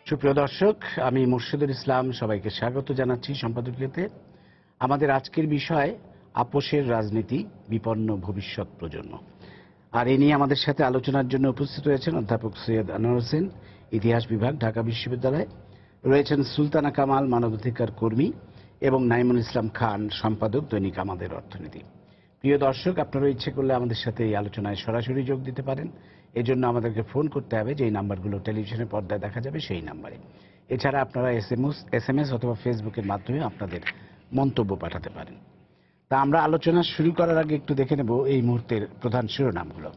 সুপ্রিয় দর্শক, আমি মুর্শিদুল ইসলাম সবাইকে স্বাগত জানাচ্ছি সম্পাদকীয়তে। আমাদের আজকের বিষয় আপোষের রাজনীতি, বিপন্ন ভবিষ্যৎ প্রজন্ম। আর এ নিয়ে আমাদের সাথে আলোচনার জন্য উপস্থিত রয়েছেন অধ্যাপক সৈয়দ আনোয়ার হোসেন, ইতিহাস বিভাগ, ঢাকা বিশ্ববিদ্যালয়। রয়েছেন সুলতানা কামাল, মানবাধিকার কর্মী, এবং নাইমুল ইসলাম খান, সম্পাদক, দৈনিক আমাদের অর্থনীতি। প্রিয় দর্শক, আপনারা ইচ্ছে করলে আমাদের সাথে এই আলোচনায় সরাসরি যোগ দিতে পারেন। এজন্য আমাদেরকে ফোন করতে হবে, যেই নাম্বারগুলো টেলিভিশনের পর্দায় দেখা যাবে সেই নাম্বারে। এছাড়া আপনারা এসএমএস অথবা ফেসবুকের মাধ্যমে আপনাদের মন্তব্য পাঠাতে পারেন। তা আমরা আলোচনা শুরু করার আগে একটু দেখে নেব এই মুহূর্তের প্রধান শিরোনামগুলো।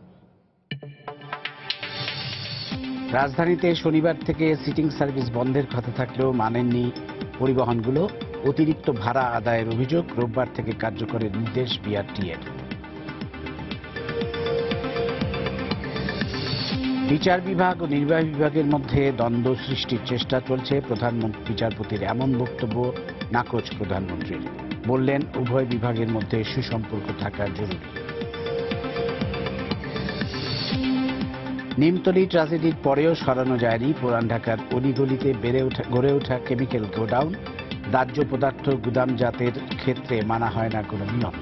রাজধানীতে শনিবার থেকে সিটিং সার্ভিস বন্ধের কথা থাকলেও মানেননি পরিবহনগুলো। অতিরিক্ত ভাড়া আদায়ের অভিযোগ, রোববার থেকে কার্যকরের নির্দেশ বিআরটিএর। বিচার বিভাগ ও নির্বাহী বিভাগের মধ্যে দ্বন্দ্ব সৃষ্টির চেষ্টা চলছে। প্রধান বিচারপতির এমন বক্তব্য নাকচ প্রধানমন্ত্রীর। বললেন, উভয় বিভাগের মধ্যে সুসম্পর্ক থাকা জরুরি। নিমতলী ট্রাজেডির পরেও সরানো যায়নি পুরান ঢাকার অলিগলিতে গড়ে ওঠা কেমিক্যাল গোডাউন। দাহ্য পদার্থ গুদামজাতের ক্ষেত্রে মানা হয় না কোনো নিয়ম।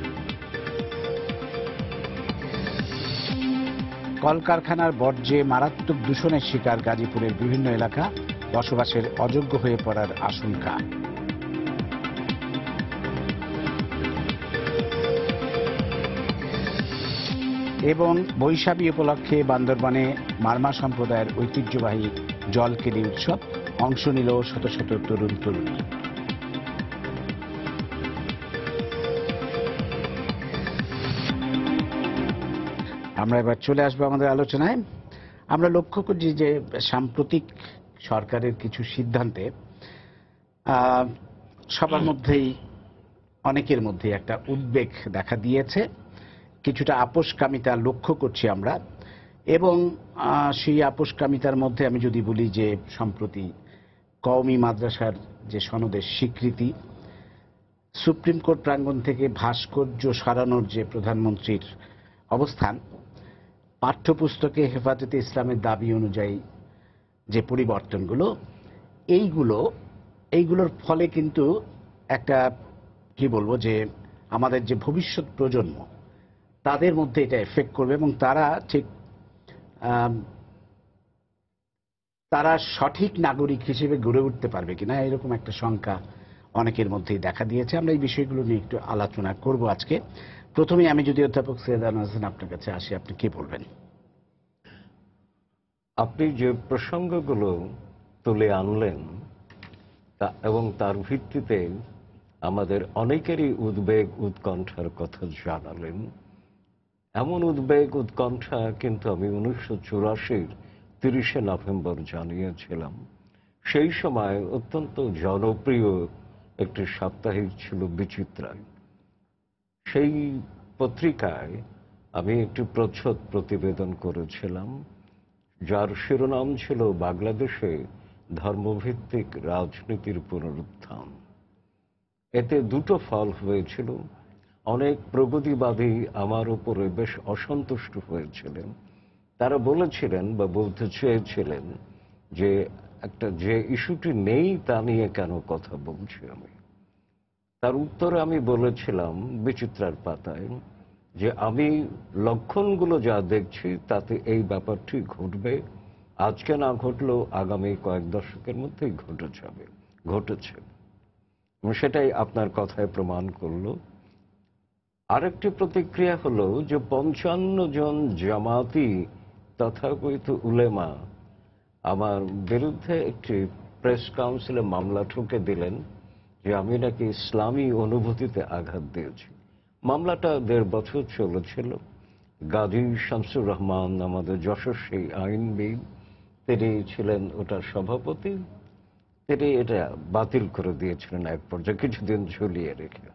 কলকারখানার বর্জ্যে মারাত্মক দূষণের শিকার গাজীপুরের বিভিন্ন এলাকা, বসবাসের অযোগ্য হয়ে পড়ার আশঙ্কা। এবং বৈশাখী উপলক্ষে বান্দরবানে মারমা সম্প্রদায়ের ঐতিহ্যবাহী জলকেলি উৎসব, অংশ নিল শত শত তরুণ তরুণী। আমরা এবার চলে আসবো আমাদের আলোচনায়। আমরা লক্ষ্য করছি যে সাম্প্রতিক সরকারের কিছু সিদ্ধান্তে সবার মধ্যেই, অনেকের মধ্যে একটা উদ্বেগ দেখা দিয়েছে, কিছুটা আপোষকামিতা লক্ষ্য করছি আমরা। এবং সেই আপোষকামিতার মধ্যে আমি যদি বলি যে সম্প্রতি কওমি মাদ্রাসার যে সনদের স্বীকৃতি, সুপ্রিম কোর্ট প্রাঙ্গণ থেকে ভাস্কর্য সরানোর যে প্রধানমন্ত্রীর অবস্থান, পাঠ্যপুস্তকে হেফাজতে ইসলামের দাবি অনুযায়ী যে পরিবর্তনগুলো, এইগুলোর ফলে কিন্তু একটা কি বলবো যে আমাদের যে ভবিষ্যৎ প্রজন্ম, তাদের মধ্যে এটা এফেক্ট করবে এবং তারা সঠিক নাগরিক হিসেবে গড়ে উঠতে পারবে কিনা, এরকম একটা শঙ্কা অনেকের মধ্যেই দেখা দিয়েছে। আমরা এই বিষয়গুলো নিয়ে একটু আলোচনা করব আজকে। প্রথমে আমি যদি অধ্যাপক সৈয়দ আনোয়ার হোসেন আপনার কাছে আসি, আপনি কি বলবেন? আপনি যে প্রসঙ্গগুলো তুলে আনলেন এবং তার ভিত্তিতে আমাদের অনেকেরই উদ্বেগ উৎকণ্ঠার কথা জানালেন। এমন উদ্বেগ উৎকণ্ঠা কিন্তু আমি 1984 30শে নভেম্বর জানিয়েছিলাম। সেই সময় অত্যন্ত জনপ্রিয় একটি সাপ্তাহিক ছিল বিচিত্রা। সেই পত্রিকায় আমি একটি প্রচ্ছদ প্রতিবেদন করেছিলাম, যার শিরোনাম ছিল বাংলাদেশে ধর্মভিত্তিক রাজনীতির পুনরুত্থান। এতে দুটো ফল হয়েছিল। অনেক প্রগতিবাদী আমার উপরে বেশ অসন্তুষ্ট হয়েছিলেন। তারা বলেছিলেন বা বলতে চেয়েছিলেন যে যে ইস্যুটি নেই তা নিয়ে কেন কথা বলছি আমি। তার উত্তরে আমি বলেছিলাম বিচিত্রার পাতায় যে আমি লক্ষণগুলো যা দেখছি তাতে এই ব্যাপারটি ঘটবে, আজকে না ঘটলেও আগামী কয়েক দশকের মধ্যেই ঘটেছে। সেটাই আপনার কথায় প্রমাণ করলো। আরেকটি প্রতিক্রিয়া হলো যে 55 জন জামাতি তথাকথিত উলেমা আমার বিরুদ্ধে একটি প্রেস কাউন্সিলে মামলা ঠুকে দিলেন যে আমি নাকি ইসলামী অনুভূতিতে আঘাত দিয়েছি। মামলাটা 1.5 বছর চলেছিল। গাজী শামসুর রহমান, আমাদের যশস্বী আইনবিদ, তিনি ছিলেন ওটার সভাপতি। তিনি এটা বাতিল করে দিয়েছিলেন এক পর্যায়ে, কিছুদিন ঝুলিয়ে রেখে।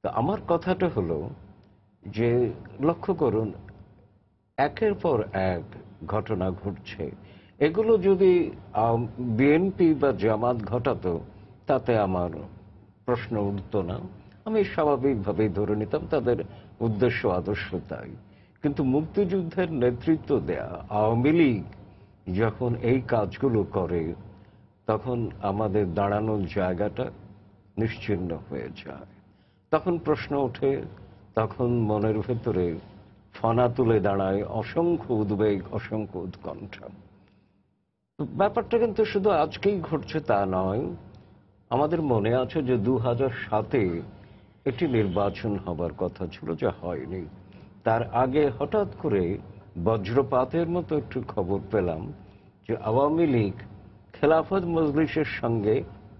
তো আমার কথাটা হলো যে লক্ষ্য করুন, একের পর এক ঘটনা ঘটছে। এগুলো যদি বিএনপি বা জামাত ঘটাতো তাতে আমার প্রশ্ন উঠত না। আমি স্বাভাবিকভাবেই ধরে নিতাম তাদের উদ্দেশ্য আদর্শ তাই। কিন্তু মুক্তিযুদ্ধের নেতৃত্ব দেয়া আওয়ামী লীগ যখন এই কাজগুলো করে, তখন আমাদের দাঁড়ানোর জায়গাটা নিশ্চিহ্ন হয়ে যায়। তখন প্রশ্ন ওঠে, তখন মনের ভেতরে ফনা তুলে দাঁড়ায় অসংখ্য উদ্বেগ, অসংখ্য উৎকণ্ঠা। ব্যাপারটা কিন্তু শুধু আজকেই ঘটছে তা নয়। আমাদের মনে আছে যে 2007-এ একটি নির্বাচন হবার কথা ছিল, যা হয়নি। তার আগে হঠাৎ করে বজ্রপাতের মতো একটু খবর পেলাম যে আওয়ামী লীগ খেলাফত মজলিসের সঙ্গে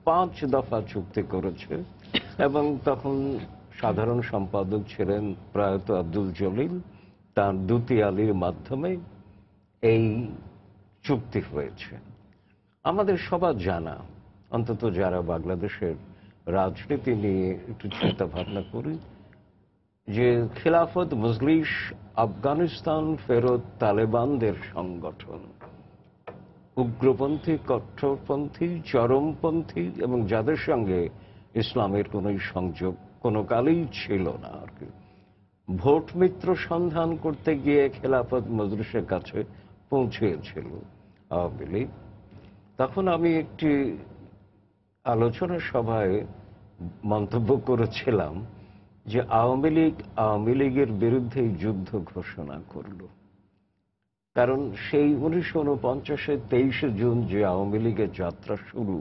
5 দফা চুক্তি করেছে, এবং তখন সাধারণ সম্পাদক ছিলেন প্রয়াত আব্দুল জলিল। তার দুতি আলীর মাধ্যমে এই চুক্তি হয়েছে। আমাদের সবার জানা, অন্তত যারা বাংলাদেশের রাজনীতি নিয়ে একটু চিন্তা ভাবনা করি, যে খেলাফত মজলিস আফগানিস্তান ফেরত তালেবানদের সংগঠন, উগ্রপন্থী, কট্টরপন্থী, চরমপন্থী, এবং যাদের সঙ্গে ইসলামের কোন সংযোগ কোনো কালেই ছিল না আর কি। ভোট মিত্র সন্ধান করতে গিয়ে খেলাফত মজলিসের কাছে পৌঁছেছিল আওয়ামী লীগ। তখন আমি একটি আলোচনা সভায় মন্তব্য করেছিলাম যে আওয়ামী লীগের বিরুদ্ধে যুদ্ধ ঘোষণা করল। কারণ সেই 1949-এর 23শে জুন যে আওয়ামী লীগের যাত্রা শুরু,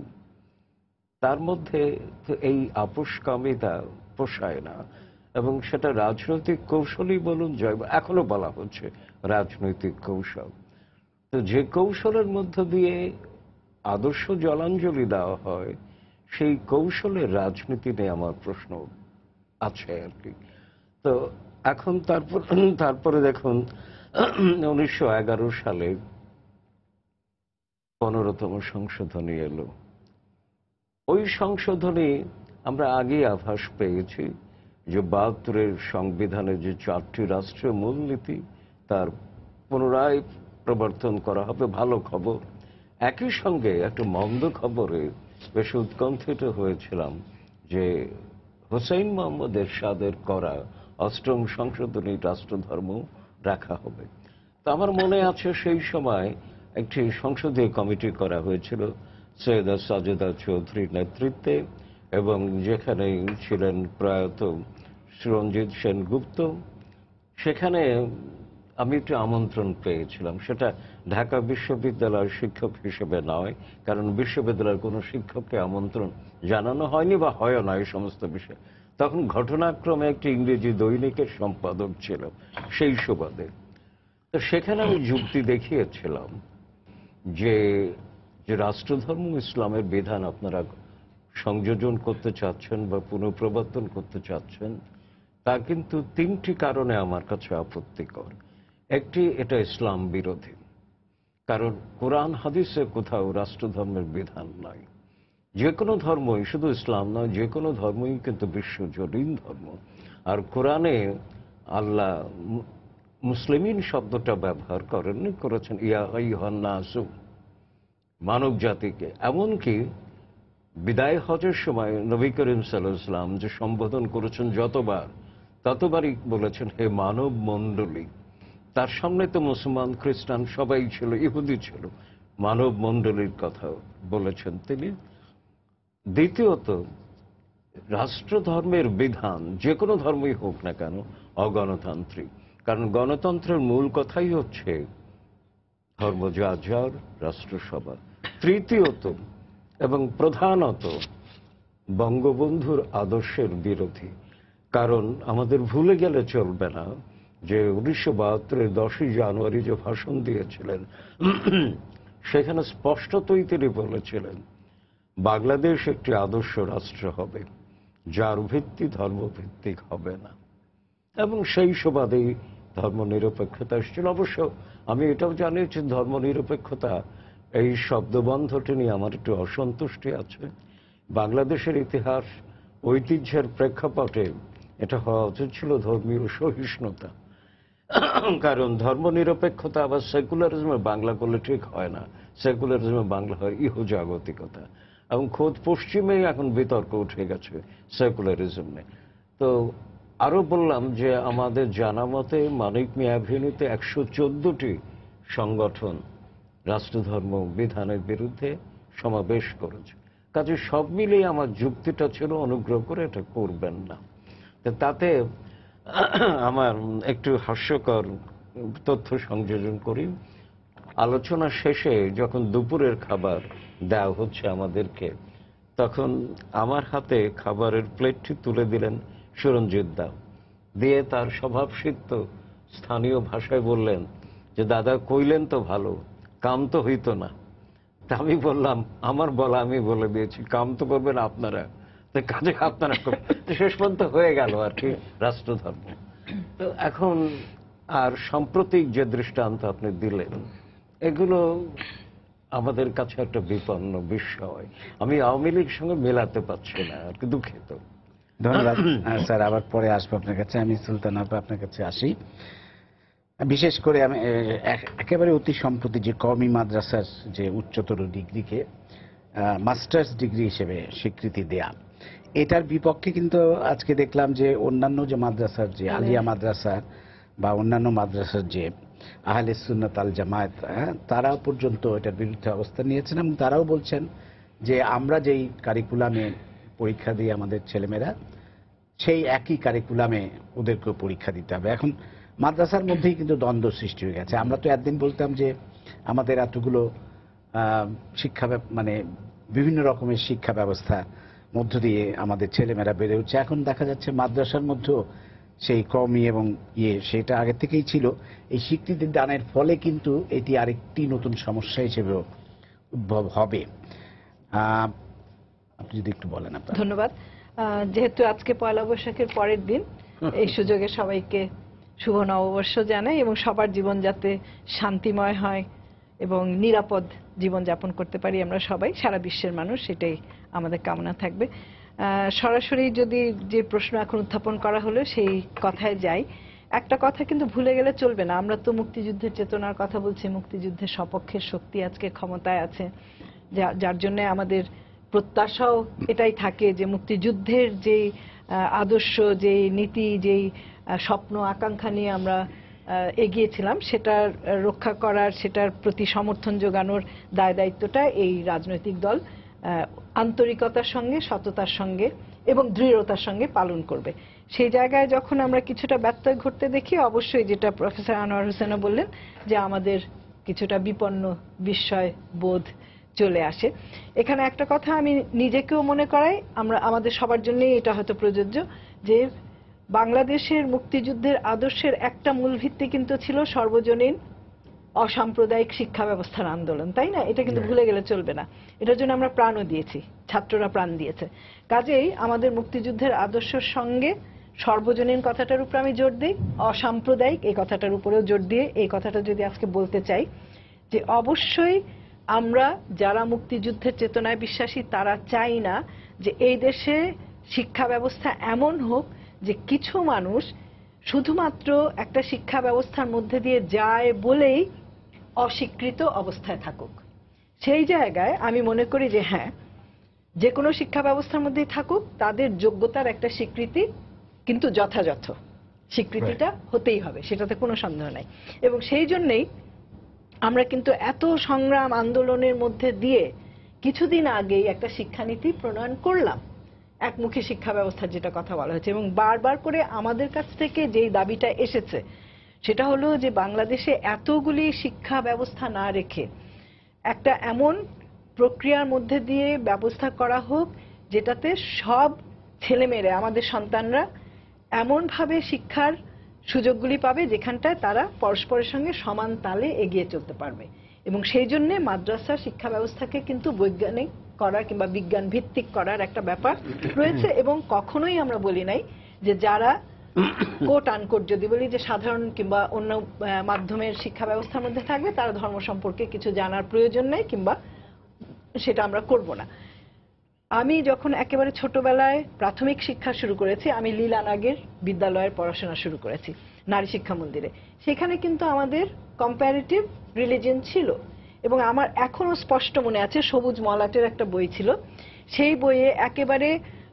তার মধ্যে তো এই আপোষকামিতা পোষায় না, এবং সেটা রাজনৈতিক কৌশলই বলুন, এখনো বলা হচ্ছে রাজনৈতিক কৌশল। তো যে কৌশলের মধ্য দিয়ে আদর্শ জলাঞ্জলি দেওয়া হয়, সেই কৌশলের রাজনীতি নিয়ে আমার প্রশ্ন আছে আর কি। তো এখন তারপরে দেখুন 1911 সালে 15তম সংশোধনী এলো। ওই সংশোধনী আমরা আগেই আভাস পেয়েছি যে 72-এর সংবিধানের যে 4টি রাষ্ট্রীয় মূলনীতি, তার পুনরায় প্রবর্তন করা হবে, ভালো খবর। একই সঙ্গে একটা মন্দ খবরে বেশ উৎকণ্ঠিত হয়েছিলাম যে হোসেইন মোহাম্মদ এরশাদের করা 8ম সংশোধনী রাষ্ট্রধর্ম রাখা হবে। তো আমার মনে আছে সেই সময় একটি সংসদীয় কমিটি করা হয়েছিল সৈয়দা সাজেদা চৌধুরীর নেতৃত্বে, এবং যেখানে ছিলেন প্রয়াত সুরঞ্জিত সেনগুপ্ত। সেখানে আমি একটি আমন্ত্রণ পেয়েছিলাম, সেটা ঢাকা বিশ্ববিদ্যালয়ের শিক্ষক হিসেবে নয়, কারণ বিশ্ববিদ্যালয়ের কোনো শিক্ষককে আমন্ত্রণ জানানো হয়নি বা হয় না এই সমস্ত বিষয়। তখন ঘটনাক্রমে একটি ইংরেজি দৈনিকের সম্পাদক ছিল সেই সুবাদে। তো সেখানে আমি যুক্তি দেখিয়েছিলাম যে রাষ্ট্রধর্ম ইসলামের বিধান আপনারা সংযোজন করতে চাচ্ছেন বা পুনঃপ্রবর্তন করতে চাচ্ছেন, তা কিন্তু 3টি কারণে আমার কাছে আপত্তিকর। একটি, এটা ইসলাম বিরোধী, কারণ কোরআন হাদিসে কোথাও রাষ্ট্রধর্মের বিধান নাই। যে কোনো ধর্মই, শুধু ইসলাম নয়, যে কোনো ধর্মই কিন্তু বিশ্বজনীন ধর্ম। আর কোরআনে আল্লাহ মুসলিমিন শব্দটা ব্যবহার করেননি, করেছেন ইয়া আইয়ুহান নাসু, মানব জাতিকে। এমনকি বিদায় হজের সময় নবী করিম সাল্লাল্লাহু আলাইহি ওয়াসাল্লাম যে সম্বোধন করেছেন ততবারই বলেছেন হে মানব মণ্ডলী। তার সামনে তো মুসলমান, খ্রিস্টান সবাই ছিল, ইহুদি ছিল, মানব মণ্ডলীর কথা বলেছেন তিনি। দ্বিতীয়ত, রাষ্ট্রধর্মের বিধান যে কোনো ধর্মই হোক না কেন অগণতান্ত্রিক, কারণ গণতন্ত্রের মূল কথাই হচ্ছে ধর্ম যার যার, রাষ্ট্রসভা। তৃতীয়ত এবং প্রধানত বঙ্গবন্ধুর আদর্শের বিরোধী, কারণ আমাদের ভুলে গেলে চলবে না যে 1972-এর 10ই জানুয়ারি যে ভাষণ দিয়েছিলেন, সেখানে স্পষ্টতই তিনি বলেছিলেন বাংলাদেশ একটি আদর্শ রাষ্ট্র হবে, যার ভিত্তি ধর্মভিত্তিক হবে না, এবং সেই সুবাদেই ধর্মনিরপেক্ষতা এসেছিল। অবশ্য আমি এটাও জানি যে ধর্মনিরপেক্ষতা এই শব্দবন্ধটি নিয়ে আমার একটু অসন্তুষ্টি আছে। বাংলাদেশের ইতিহাস ঐতিহ্যের প্রেক্ষাপটে এটা হওয়া উচিত ছিল ধর্মীয় সহিষ্ণুতা, কারণ ধর্মনিরপেক্ষতা আবার সেকুলারিজমে বাংলা করলে ঠিক হয় না। সেকুলারিজমে বাংলা হয় ইহজাগতিকতা, এবং খোদ পশ্চিমেই এখন বিতর্ক উঠে গেছে সেকুলারিজমে। তো আরো বললাম যে আমাদের জানা মতে মানিক মিয়া অ্যাভিনিউতে 114টি সংগঠন রাষ্ট্রধর্ম বিধানের বিরুদ্ধে সমাবেশ করেছে। কাজে সব মিলিয়ে আমার যুক্তিটা ছিল অনুগ্রহ করে এটা করবেন না। তো তাতে আমার একটু হাস্যকর তথ্য সংযোজন করি। আলোচনা শেষে যখন দুপুরের খাবার দেওয়া হচ্ছে আমাদেরকে, তখন আমার হাতে খাবারের প্লেটটি তুলে দিলেন সুরঞ্জিত দা, দিয়ে তার স্বভাবসিদ্ধ স্থানীয় ভাষায় বললেন যে দাদা কইলেন তো ভালো, কাম তো হইতো না। তা আমি বললাম আমার বলা আমি বলে দিয়েছি, কাম তো করবেন আপনারা, তো কাজে আপনারা শেষ পর্যন্ত হয়ে গেল আর কি রাষ্ট্রধর্ম। তো এখন আর সাম্প্রতিক যে দৃষ্টান্ত আপনি দিলেন, এগুলো আমাদের কাছে একটা বিপন্ন বিষয়। আমি আওয়ামী লীগ সঙ্গে মেলাতে পারছি না আর কি, দুঃখিত। ধন্যবাদ স্যার, আবার পরে আসবো আপনার কাছে। আমি সুলতান আপা আপনার কাছে আসি। বিশেষ করে আমি একেবারে অতি সম্প্রতি যে কওমি মাদ্রাসার যে উচ্চতর ডিগ্রিকে মাস্টার্স ডিগ্রি হিসেবে স্বীকৃতি দেয়া, এটার বিপক্ষে কিন্তু আজকে দেখলাম যে অন্যান্য যে মাদ্রাসার যে আলিয়া মাদ্রাসা বা অন্যান্য মাদ্রাসার যে আহলে সুন্নাত আল জামায়াত, তারাও পর্যন্ত এটার বিরুদ্ধে অবস্থান নিয়েছেন এবং তারাও বলছেন যে আমরা যেই কারিকুলামে পরীক্ষা দিই আমাদের ছেলেমেয়েরা, সেই একই কারিকুলামে ওদেরকেও পরীক্ষা দিতে হবে। এখন মাদ্রাসার মধ্যেই কিন্তু দ্বন্দ্ব সৃষ্টি হয়ে গেছে। আমরা তো একদিন বলতাম যে আমাদের এতগুলো শিক্ষা মানে বিভিন্ন রকমের শিক্ষা ব্যবস্থা মধ্য দিয়ে আমাদের ছেলেমেয়েরা বেড়ে উঠছে, এখন দেখা যাচ্ছে মাদ্রাসার মধ্যেও সেই কওমি এবং সেটা আগে থেকেই ছিল। এই স্বীকৃতি দানের ফলে কিন্তু এটি আরেকটি নতুন সমস্যা হিসেবেও উদ্ভব হবে। আপনি যদি একটু বলেন। আপনার ধন্যবাদ। যেহেতু আজকে পয়লা বৈশাখের পরের দিন, এই সুযোগে সবাইকে শুভ নববর্ষ জানাই এবং সবার জীবন যাতে শান্তিময় হয় এবং নিরাপদ জীবন যাপন করতে পারি আমরা সবাই, সারা বিশ্বের মানুষ, সেটাই আমাদের কামনা থাকবে। সরাসরি যদি যে প্রশ্ন এখন উত্থাপন করা হলো সেই কথায় যাই, একটা কথা কিন্তু ভুলে গেলে চলবে না। আমরা তো মুক্তিযুদ্ধের চেতনার কথা বলছি, মুক্তিযুদ্ধের সপক্ষের শক্তি আজকে ক্ষমতায় আছে, যার জন্য আমাদের প্রত্যাশাও এটাই থাকে যে মুক্তিযুদ্ধের যেই আদর্শ, যেই নীতি, যেই স্বপ্ন আকাঙ্ক্ষা নিয়ে আমরা এগিয়েছিলাম, সেটার রক্ষা করার, সেটার প্রতি সমর্থন যোগানোর দায় দায়িত্বটা এই রাজনৈতিক দল আন্তরিকতার সঙ্গে, সততার সঙ্গে এবং দৃঢ়তার সঙ্গে পালন করবে। সেই জায়গায় যখন আমরা কিছুটা ব্যত্যয় ঘটতে দেখি, অবশ্যই যেটা প্রফেসর আনোয়ার হোসেনও বললেন যে আমাদের কিছুটা বিপন্ন বিস্ময় বোধ চলে আসে। এখানে একটা কথা আমি নিজেকেও মনে করাই, আমাদের সবার জন্যই এটা হয়তো প্রযোজ্য, যে বাংলাদেশের মুক্তিযুদ্ধের আদর্শের একটা মূল ভিত্তি কিন্তু ছিল সর্বজনীন অসাম্প্রদায়িক শিক্ষা ব্যবস্থার আন্দোলন, তাই না? এটা কিন্তু ভুলে গেলে চলবে না। এটার জন্য আমরা প্রাণও দিয়েছি, ছাত্ররা প্রাণ দিয়েছে। কাজেই আমাদের মুক্তিযুদ্ধের আদর্শের সঙ্গে সর্বজনীন কথাটার উপর আমি জোর দিই, অসাম্প্রদায়িক এই কথাটার উপরেও জোর দিয়ে এই কথাটা যদি আজকে বলতে চাই যে অবশ্যই আমরা যারা মুক্তিযুদ্ধের চেতনায় বিশ্বাসী তারা চাই না যে এই দেশে শিক্ষা ব্যবস্থা এমন হোক যে কিছু মানুষ শুধুমাত্র একটা শিক্ষা ব্যবস্থার মধ্যে দিয়ে যায় বলেই অস্বীকৃত অবস্থায় থাকুক। সেই জায়গায় আমি মনে করি যে হ্যাঁ, যে কোনো শিক্ষা ব্যবস্থার মধ্যেই থাকুক, তাদের যোগ্যতার একটা স্বীকৃতি কিন্তু যথাযথ স্বীকৃতিটা হতেই হবে, সেটাতে কোনো সন্দেহ নাই। এবং সেই জন্যেই আমরা কিন্তু এত সংগ্রাম আন্দোলনের মধ্যে দিয়ে কিছুদিন আগেই একটা শিক্ষানীতি প্রণয়ন করলাম, একমুখী শিক্ষা ব্যবস্থার যেটা কথা বলা হয়েছে। এবং বারবার করে আমাদের কাছ থেকে যেই দাবিটা এসেছে সেটা হলো যে বাংলাদেশে এতগুলি শিক্ষা ব্যবস্থা না রেখে একটা এমন প্রক্রিয়ার মধ্যে দিয়ে ব্যবস্থা করা হোক যেটাতে সব ছেলেমেয়েরা, আমাদের সন্তানরা এমনভাবে শিক্ষার সুযোগগুলি পাবে যেখানটায় তারা পরস্পরের সঙ্গে সমান তালে এগিয়ে চলতে পারবে। এবং সেই জন্য মাদ্রাসা শিক্ষা ব্যবস্থাকে কিন্তু বৈজ্ঞানিক করা কিংবা বিজ্ঞান ভিত্তিক করার একটা ব্যাপার রয়েছে। এবং কখনোই আমরা বলি নাই যে যারা কোট আনকোট যদি বলি যে সাধারণ কিংবা অন্য মাধ্যমের শিক্ষা ব্যবস্থার মধ্যে থাকবে তারা ধর্ম সম্পর্কে কিছু জানার প্রয়োজন নেই কিংবা সেটা আমরা করব না। আমি যখন একেবারে ছোটবেলায় প্রাথমিক শিক্ষা শুরু করেছি, আমি লীলানাগের বিদ্যালয়ের পড়াশোনা শুরু করেছি নারী শিক্ষা মন্দিরে। সেখানে কিন্তু আমাদের কম্প্যারেটিভ রিলিজিয়ন ছিল এবং আমার এখনো স্পষ্ট মনে আছে সবুজ মলাটের একটা বই ছিল, সেই বইয়ে একেবারে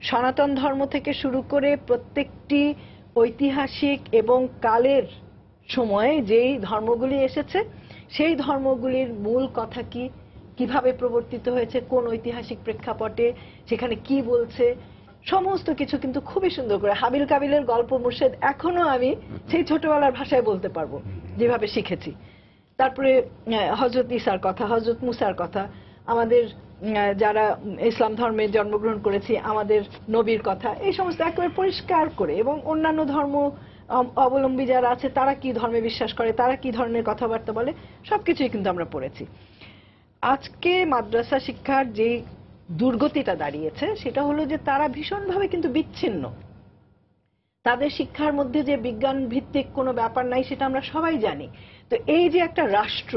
সনাতন ধর্ম থেকে শুরু করে প্রত্যেকটি ঐতিহাসিক এবং কালের সময়ে যেই ধর্মগুলি এসেছে সেই ধর্মগুলির মূল কথা কি, কিভাবে প্রবর্তিত হয়েছে, কোন ঐতিহাসিক প্রেক্ষাপটে, সেখানে কি বলছে, সমস্ত কিছু কিন্তু খুবই সুন্দর করে। হাবিল কাবিলের গল্প মুর্শেদ এখনো আমি সেই ছোটবেলার ভাষায় বলতে পারবো যেভাবে শিখেছি। তারপরে হযরত ঈসার কথা, হযরত মুসার কথা, আমাদের যারা ইসলাম ধর্মে জন্মগ্রহণ করেছি আমাদের নবীর কথা, এই সমস্ত একেবারে পরিষ্কার করে, এবং অন্যান্য ধর্ম অবলম্বী যারা আছে তারা কি ধর্মে বিশ্বাস করে, তারা কি ধরনের কথাবার্তা বলে, সবকিছুই কিন্তু আমরা পড়েছি। আজকে মাদ্রাসা শিক্ষার যে দুর্গতিটা দাঁড়িয়েছে সেটা হলো যে তারা ভীষণভাবে কিন্তু বিচ্ছিন্ন। তাদের শিক্ষার মধ্যে যে বিজ্ঞান ভিত্তিক কোনো ব্যাপার নাই সেটা আমরা সবাই জানি। তো এই যে একটা রাষ্ট্র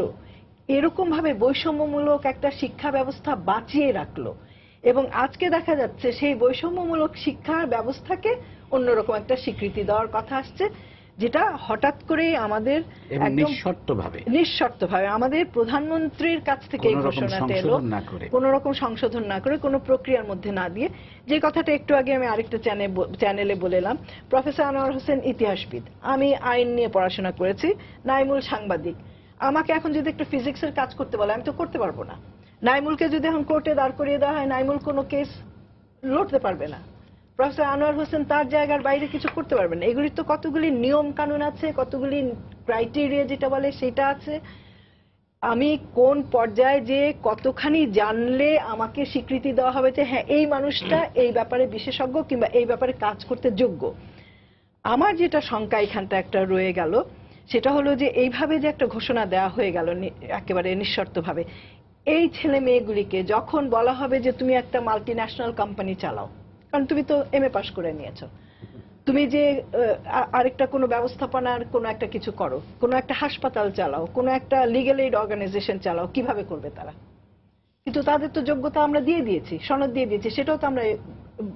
এরকম ভাবে বৈষম্যমূলক একটা শিক্ষা ব্যবস্থা বাঁচিয়ে রাখলো, এবং আজকে দেখা যাচ্ছে সেই বৈষম্যমূলক শিক্ষা ব্যবস্থাকে অন্যরকম একটা স্বীকৃতি দেওয়ার কথা আসছে, যেটা হঠাৎ করে আমাদের একদম নিঃশর্তভাবে আমাদের প্রধানমন্ত্রীর কাছ থেকে এই ঘোষণাটা এলো, কোন রকম সংশোধন না করে, কোন প্রক্রিয়ার মধ্যে না দিয়ে। যে কথাটা একটু আগে আমি আরেকটা চ্যানেলে বলেলাম, প্রফেসর আনোয়ার হোসেন ইতিহাসবিদ, আমি আইন নিয়ে পড়াশোনা করেছি, নাইমুল সাংবাদিক। আমাকে এখন যদি একটা ফিজিক্সের কাজ করতে বলে আমি তো করতে পারবো না। নাইমুলকে যদি এখন কোর্টে দাঁড় করিয়ে দেওয়া হয়, নাইমুল কোনো কেস লড়তে পারবে না। প্রফেসর আনোয়ার হোসেন তার জায়গার বাইরে কিছু করতে পারবেন না। এগুলির তো কতগুলি নিয়ম কানুন আছে, কতগুলি ক্রাইটেরিয়া যেটা বলে সেটা আছে। আমি কোন পর্যায়ে যে কতখানি জানলে আমাকে স্বীকৃতি দেওয়া হবে যে হ্যাঁ এই মানুষটা এই ব্যাপারে বিশেষজ্ঞ কিংবা এই ব্যাপারে কাজ করতে যোগ্য। আমার যেটা শঙ্কা এখানটা একটা রয়ে গেল সেটা হলো যে এইভাবে যে একটা ঘোষণা দেওয়া হয়ে গেল একেবারে নিঃশর্তভাবে, এই ছেলে মেয়েগুলিকে যখন বলা হবে যে তুমি একটা মাল্টি ন্যাশনাল কোম্পানি চালাও, কারণ তুমি তো এমএ পাস করে নিয়েছো, তুমি যে আরেকটা কোনো ব্যবস্থাপনার কোনো একটা কিছু করো, কোনো একটা হাসপাতাল চালাও, কোনো একটা লিগ্যাল এইড অর্গানাইজেশন চালাও, কিভাবে করবে তারা? কিন্তু তাদের তো যোগ্যতা আমরা দিয়ে দিয়েছি, সনদ দিয়ে দিয়েছি, সেটাও তো আমরা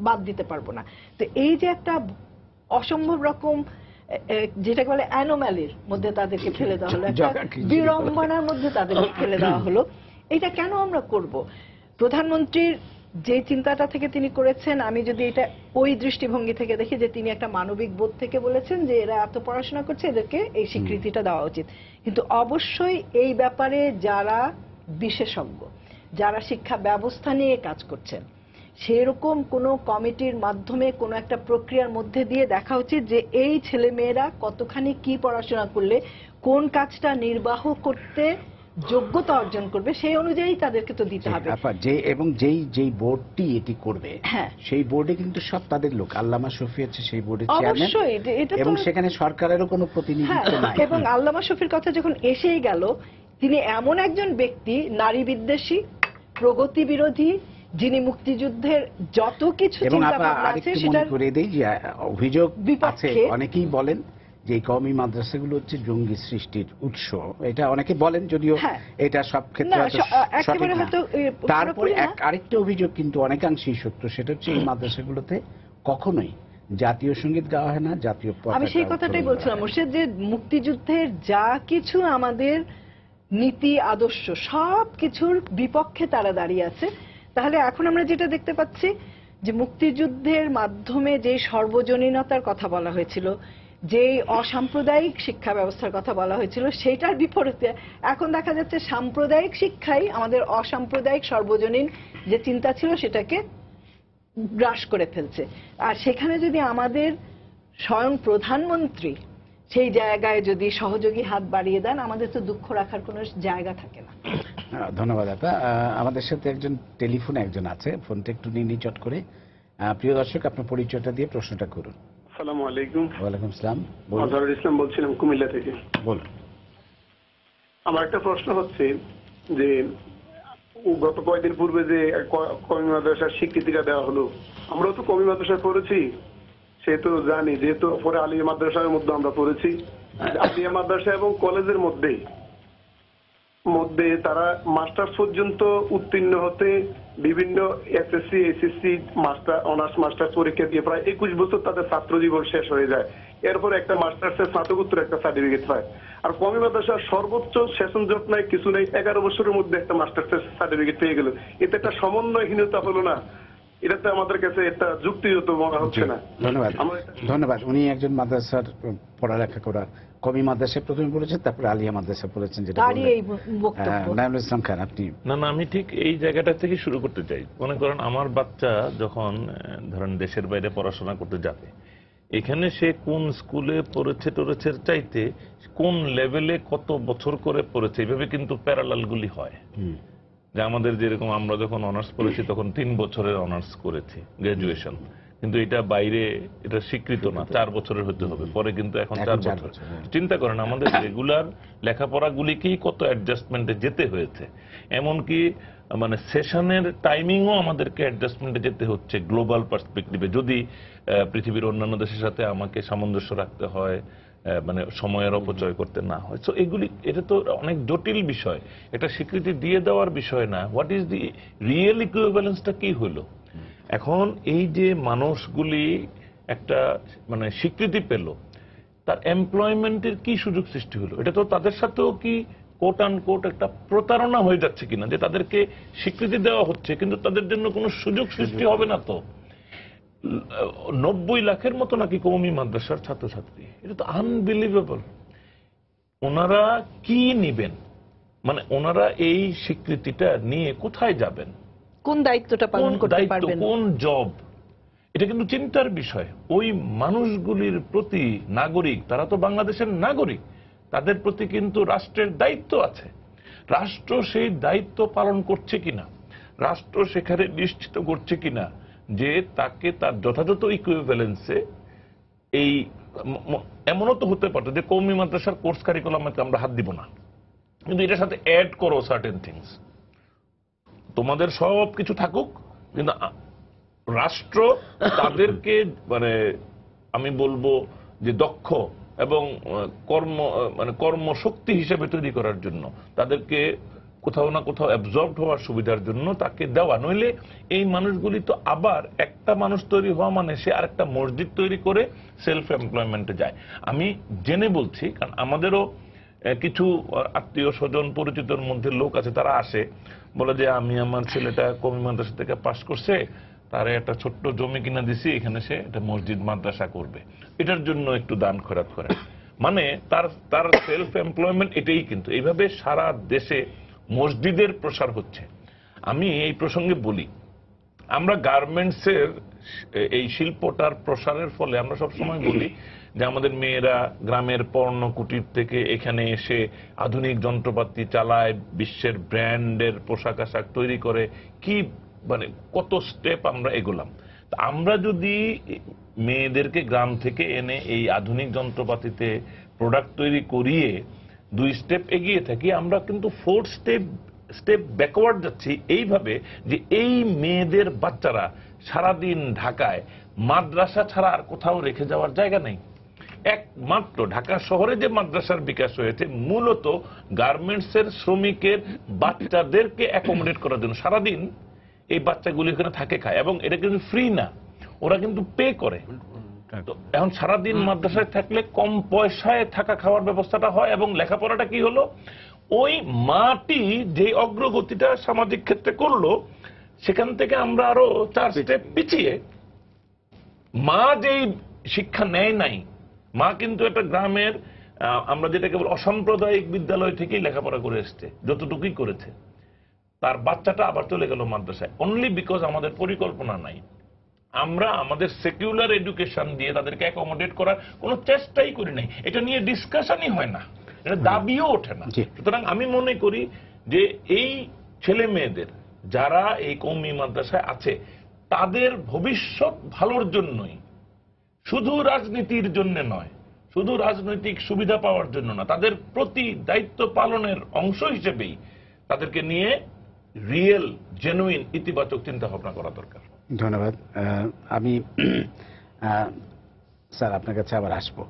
বাদ দিতে পারবো না। তো এই যে একটা অসম্ভব রকম যেটাকে বলে অ্যানোম্যালির মধ্যে তাদেরকে ফেলে দেওয়া হলো, একটা বিড়ম্বনার মধ্যে তাদেরকে ফেলে দেওয়া হলো, এটা কেন আমরা করব? প্রধানমন্ত্রীর যে চিন্তাটা থেকে তিনি করেছেন, আমি যদি এটা ওই দৃষ্টিভঙ্গি থেকে দেখি যে তিনি একটা মানবিক বোধ থেকে বলেছেন যে এরা এত পড়াশোনা করছে, এদেরকে এই স্বীকৃতিটা দেওয়া উচিত। কিন্তু অবশ্যই এই ব্যাপারে যারা বিশেষজ্ঞ, যারা শিক্ষা ব্যবস্থা নিয়ে কাজ করছেন, সেরকম কোনো কমিটির মাধ্যমে কোনো একটা প্রক্রিয়ার মধ্যে দিয়ে দেখা উচিত যে এই ছেলেমেয়েরা কতখানি কি পড়াশোনা করলে কোন কাজটা নির্বাহ করতে যোগ্যতা অর্জন করবে, সেই অনুযায়ী তাদেরকে তো দিতে হবে। এবং যেই বোর্ডটি এটি করবে সেই বোর্ডে কিন্তু সব তাদের লোক, আল্লামা শফি হচ্ছে সেই বোর্ডের চেয়ারম্যান, এবং সেখানে সরকারেরও কোনো প্রতিনিধিত্ব নাই। এবং আল্লামা শফির কথা যখন এসেই গেল, তিনি এমন একজন ব্যক্তি, নারী বিদ্বেষী, প্রগতি বিরোধী, যিনি মুক্তিযুদ্ধের যত কিছু চিন্তা ভাবনা আছে সেটার করে দেই যে অভিযোগ আছে, অনেকেই বলেন যে কওমি মাদ্রাসাগুলো হচ্ছে জঙ্গি সৃষ্টির উৎস, এটা অনেকে বলেন, যদিও এটা সব ক্ষেত্রে সঠিক না। তারপরে আরেকটা অভিযোগ কিন্তু অনেকাংশেই সত্য, সেটা হচ্ছে এই মাদ্রাসাগুলোতে কখনোই জাতীয় সঙ্গীত গাওয়া হয় না, জাতীয় পতাকা। আমি সেই কথাটাই বলছিলাম মুর্শেদ, যে মুক্তিযুদ্ধের যা কিছু আমাদের নীতি আদর্শ সব কিছুর বিপক্ষে তারা দাঁড়িয়ে আছে। তাহলে এখন আমরা যেটা দেখতে পাচ্ছি যে মুক্তিযুদ্ধের মাধ্যমে যে সর্বজনীনতার কথা বলা হয়েছিল, যে অসাম্প্রদায়িক শিক্ষা ব্যবস্থার কথা বলা হয়েছিল, সেটার বিপরীতে এখন দেখা যাচ্ছে সাম্প্রদায়িক শিক্ষাই আমাদের অসাম্প্রদায়িক সর্বজনীন যে চিন্তা ছিল সেটাকে গ্রাস করে ফেলছে। আর সেখানে যদি আমাদের স্বয়ং প্রধানমন্ত্রী সেই জায়গায় যদি সহযোগী হাত বাড়িয়ে দেন, আমাদের তো দুঃখ রাখার কোনো জায়গা থাকে না। ধন্যবাদ আপা। আমাদের সাথে টেলিফোনে একজন আছে, ফোনটা একটু নিয়ে চট করে। প্রিয় দর্শক, আপনার পরিচয়টা দিয়ে প্রশ্নটা করুন। আসসালামু আলাইকুম। ওয়ালাইকুম আসসালাম। আজহারুল ইসলাম বলছিলাম কুমিল্লা থেকে। বলুন। আমার একটা প্রশ্ন হচ্ছে যে গত কয়েকদিন পূর্বে যে কওমি মাদ্রাসার স্বীকৃতিটা দেওয়া হলো, আমরাও তো কওমি মাদ্রাসায় পড়েছি, সে তো জানি, যেহেতু পরে আলিয়া মাদ্রাসার মধ্যে আমরা পড়েছি, আলিয়া মাদ্রাসা এবং কলেজের মধ্যে তারা মাস্টার্স পর্যন্ত উত্তীর্ণ হতে বিভিন্ন এসএসসি এসএসসি অনার্স মাস্টার্স পরীক্ষা দিয়ে প্রায় 21 বছর তাদের ছাত্র জীবন শেষ হয়ে যায়। এরপর একটা মাস্টার্সের স্নাতকোত্তর একটা সার্টিফিকেট পায়। আর কওমি মাদ্রাসার সর্বোচ্চ সেশন জট নাই, কিছু নেই, 11 বছরের মধ্যে একটা মাস্টার্সের সার্টিফিকেট পেয়ে গেল। এতে একটা সমন্বয়হীনতা হলো না? এটাতে আমাদের কাছে একটা যুক্তিগত মনে হচ্ছে না। ধন্যবাদ আমরা এটা- ধন্যবাদ। উনি একজন মাদ্রাসার পড়ালেখা করা, কমি মাদ্রাসায় প্রথমে পড়েছেন, তারপরে আলিয়া মাদ্রাসা পড়েছেন, যেটা তারই বললেন। এই বক্তব্য। নাইমুল ইসলাম খান, আপনি? না না, আমি ঠিক এই জায়গাটা থেকে শুরু করতে চাই। মনে করেন আমার বাচ্চা যখন ধরেন দেশের বাইরে পড়াশোনা করতে যাবে, এখানে সে কোন স্কুলে পড়েছে টরেছে চাইতে কোন লেভেলে কত বছর করে পড়েছে, এইভাবে কিন্তু প্যারালালগুলি হয়। যে আমাদের যেরকম আমরা যখন অনার্স পড়েছি তখন 3 বছরের অনার্স করেছি গ্রাজুয়েশন, কিন্তু এটা বাইরে এটা স্বীকৃত না, 4 বছরের হতে হবে, পরে কিন্তু এখন 4 বছর। চিন্তা করেন আমাদের রেগুলার লেখাপড়াগুলিকেই কত অ্যাডজাস্টমেন্টে যেতে হয়েছে, এমনকি মানে সেশনের টাইমিংও আমাদেরকে অ্যাডজাস্টমেন্টে যেতে হচ্ছে গ্লোবাল পার্সপেক্টিভে। যদি পৃথিবীর অন্যান্য দেশের সাথে আমাকে সামঞ্জস্য রাখতে হয়, মানে সময়ের অপচয় করতে না হয়। সো এগুলি, এটা তো অনেক জটিল বিষয়, এটা স্বীকৃতি দিয়ে দেওয়ার বিষয় না। হোয়াট ইজ দি রিয়েল ইকুইভ্যালেন্সটা কি হলো? এখন এই যে মানুষগুলি একটা মানে স্বীকৃতি পেল, তার এমপ্লয়মেন্টের কি সুযোগ সৃষ্টি হলো? এটা তো তাদের সাথেও কি কোট আন কোট একটা প্রতারণা হয়ে যাচ্ছে কিনা, যে তাদেরকে স্বীকৃতি দেওয়া হচ্ছে কিন্তু তাদের জন্য কোনো সুযোগ সৃষ্টি হবে না। তো 90 লাখের মতো নাকি কওমি মাদ্রাসার ছাত্রছাত্রী, এটা তো আনবিলিভেবল। ওনারা কি নিবেন, মানে ওনারা এই স্বীকৃতিটা নিয়ে কোথায় যাবেন, কোন দায়িত্বটা কোন পালন করতে দায়িত্ব, পারবেন? কোন জব? এটা কিন্তু চিন্তার বিষয়। ওই মানুষগুলির প্রতি নাগরিক, তারা তো বাংলাদেশের নাগরিক, তাদের প্রতি কিন্তু রাষ্ট্রের দায়িত্ব আছে। রাষ্ট্র সেই দায়িত্ব পালন করছে কিনা, রাষ্ট্র সেখানে নিশ্চিত করছে কিনা যে তাকে তার যথাযথ ইকুইভ্যালেন্সে এই এমনও তো হতে পারতো যে কওমি মাদ্রাসার কোর্স কারিকুলামে আমরা হাত দিব না, কিন্তু এটার সাথে অ্যাড করো সার্টেন থিংস, তোমাদের সব কিছু থাকুক, কিন্তু রাষ্ট্র তাদেরকে মানে আমি বলবো যে দক্ষ এবং কর্মশক্তি হিসেবে তৈরি করার জন্য, তাদেরকে কোথাও না কোথাও অ্যাবজর্ব হওয়ার সুবিধার জন্য তাকে দেওয়া। নইলে এই মানুষগুলি তো আবার একটা মানুষ তৈরি হওয়া মানে সে আরেকটা মসজিদ তৈরি করে সেলফ এমপ্লয়মেন্টে যায়। আমি জেনে বলছি, কারণ আমাদেরও কিছু আত্মীয় স্বজন পরিচিতর মধ্যে লোক আছে, তারা আসে বলে যে আমি আমার ছেলেটা কওমি মাদ্রাসা থেকে পাশ করছে, তারে একটা ছোট্ট জমি কিনা দিছি, এখানে সে একটা মসজিদ মাদ্রাসা করবে, এটার জন্য একটু দান খয়রাত করে। মানে তার সেলফ এমপ্লয়মেন্ট এটাই। কিন্তু এইভাবে সারা দেশে মসজিদের প্রসার হচ্ছে। আমি এই প্রসঙ্গে বলি, আমরা গার্মেন্টসের এই শিল্পটার প্রসারের ফলে আমরা সবসময় বলি যে আমাদের মেয়েরা গ্রামের পর্ণ কুটির থেকে এখানে এসে আধুনিক যন্ত্রপাতি চালায়, বিশ্বের ব্র্যান্ডের পোশাক আশাক তৈরি করে, কি মানে কত স্টেপ আমরা এগোলাম। আমরা যদি মেয়েদেরকে গ্রাম থেকে এনে এই আধুনিক যন্ত্রপাতিতে প্রোডাক্ট তৈরি করিয়ে 2 স্টেপ এগিয়ে থাকি, আমরা কিন্তু 4 স্টেপ ব্যাকওয়ার্ড যাচ্ছি। এইভাবে যে এই মেয়েদের বাচ্চারা সারাদিন ঢাকায় মাদ্রাসা ছাড়া আর কোথাও রেখে যাওয়ার জায়গা নেই। একমাত্র ঢাকা শহরে যে মাদ্রাসার বিকাশ হয়েছে মূলত গার্মেন্টসের শ্রমিকের বাচ্চাদেরকে অ্যাকোমোডেট করার জন্য। সারাদিন এই বাচ্চাগুলি এখানে থাকে, খায়, এবং এটা কিন্তু ফ্রি না, ওরা কিন্তু পে করে। তো এখন সারাদিন মাদ্রাসায় থাকলে কম পয়সায় থাকা খাওয়ার ব্যবস্থাটা হয়, এবং লেখাপড়াটা কি হলো, ওই মাটি যে অগ্রগতিটা সামাজিক ক্ষেত্রে করলো, সেখান থেকে আমরা আরো 4 স্টেপ পিছিয়ে। মা যেই শিক্ষা নেয় নাই, মা কিন্তু একটা গ্রামের আমরা যেটা কেবল অসাম্প্রদায়িক বিদ্যালয় থেকেই লেখাপড়া করে এসছে, যতটুকুই করেছে, তার বাচ্চাটা আবার চলে গেল মাদ্রাসায়, অনলি বিকজ আমাদের পরিকল্পনা নাই। আমরা আমাদের সেকুলার এডুকেশন দিয়ে তাদেরকে অ্যাকোমোডেট করার কোনো চেষ্টাই করি নাই, এটা নিয়ে ডিসকাশনই হয় না, এটা দাবিও ওঠে না। সুতরাং আমি মনে করি যে এই ছেলে মেয়েদের যারা এই কওমি মাদ্রাসায় আছে, তাদের ভবিষ্যৎ ভালোর জন্যই, শুধু রাজনীতির জন্য নয়, শুধু রাজনৈতিক সুবিধা পাওয়ার জন্য না, তাদের প্রতি দায়িত্ব পালনের অংশ হিসেবেই তাদেরকে নিয়ে রিয়েল জেনুইন ইতিবাচক চিন্তা ভাবনা করা দরকার। ধন্যবাদ। আমি স্যার আপনার কাছে আবার আসবো,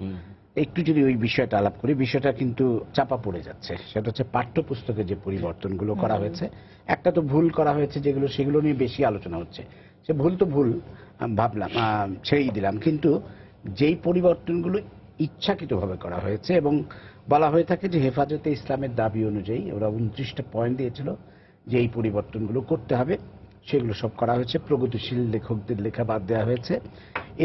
একটু যদি ওই বিষয়টা আলাপ করি। বিষয়টা কিন্তু চাপা পড়ে যাচ্ছে, সেটা হচ্ছে পাঠ্যপুস্তকে যে পরিবর্তনগুলো করা হয়েছে, একটা তো ভুল করা হয়েছে যেগুলো, সেগুলো নিয়ে বেশি আলোচনা হচ্ছে। সে ভুল তো ভুল ভাবলাম, ছেড়েই দিলাম, কিন্তু যেই পরিবর্তনগুলো ইচ্ছাকৃতভাবে করা হয়েছে, এবং বলা হয়ে থাকে যে হেফাজতে ইসলামের দাবি অনুযায়ী ওরা 29টা পয়েন্ট দিয়েছিল যে এই পরিবর্তনগুলো করতে হবে, সেগুলো সব করা হয়েছে। প্রগতিশীল লেখকদের লেখা বাদ দেওয়া হয়েছে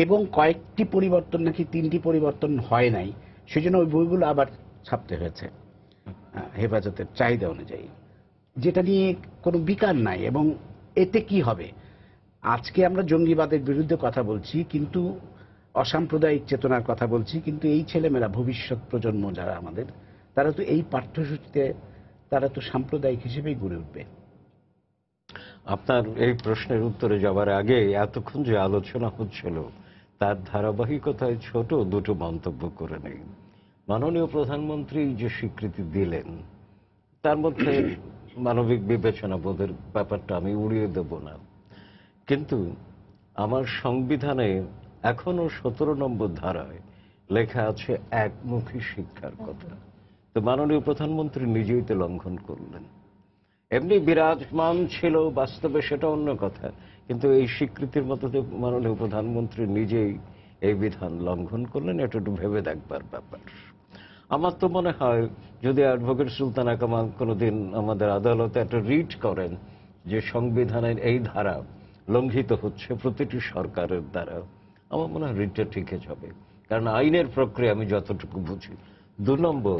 এবং কয়েকটি পরিবর্তন, নাকি 3টি পরিবর্তন হয় নাই, সেজন্য ওই বইগুলো আবার ছাপতে হয়েছে হেফাজতের চাহিদা অনুযায়ী, যেটা নিয়ে কোনো বিকার নাই। এবং এতে কি হবে, আজকে আমরা জঙ্গিবাদের বিরুদ্ধে কথা বলছি, কিন্তু অসাম্প্রদায়িক চেতনার কথা বলছি, কিন্তু এই ছেলেমেয়েরা, ভবিষ্যৎ প্রজন্ম যারা আমাদের, তারা তো এই পাঠ্যসূচিতে তারা তো সাম্প্রদায়িক হিসেবেই গড়ে উঠবে। আপনার এই প্রশ্নের উত্তরে যাবার আগে এতক্ষণ যে আলোচনা হচ্ছিল তার ধারাবাহিকতায় ছোট দুটো মন্তব্য করে নেই। মাননীয় প্রধানমন্ত্রী যে স্বীকৃতি দিলেন তার মধ্যে মানবিক বিবেচনা বোধের ব্যাপারটা আমি উড়িয়ে দেব না, কিন্তু আমার সংবিধানে এখনো 17 নম্বর ধারায় লেখা আছে একমুখী শিক্ষার কথা। তো মাননীয় প্রধানমন্ত্রী নিজেই তো লঙ্ঘন করলেন। এমনি বিরাজমান ছিল, বাস্তবে সেটা অন্য কথা, কিন্তু এই স্বীকৃতির মধ্যে মাননীয় প্রধানমন্ত্রী নিজেই এই বিধান লঙ্ঘন করলেন। এটা একটু ভেবে দেখবার ব্যাপার। আমার তো মনে হয় যদি অ্যাডভোকেট সুলতানা কামাল কোনোদিন আমাদের আদালতে একটা রিট করেন যে সংবিধানের এই ধারা লঙ্ঘিত হচ্ছে প্রতিটি সরকারের দ্বারা, আমার মনে হয় রিটটা ঠিকই যাবে, কারণ আইনের প্রক্রিয়া আমি যতটুকু বুঝি। 2 নম্বর,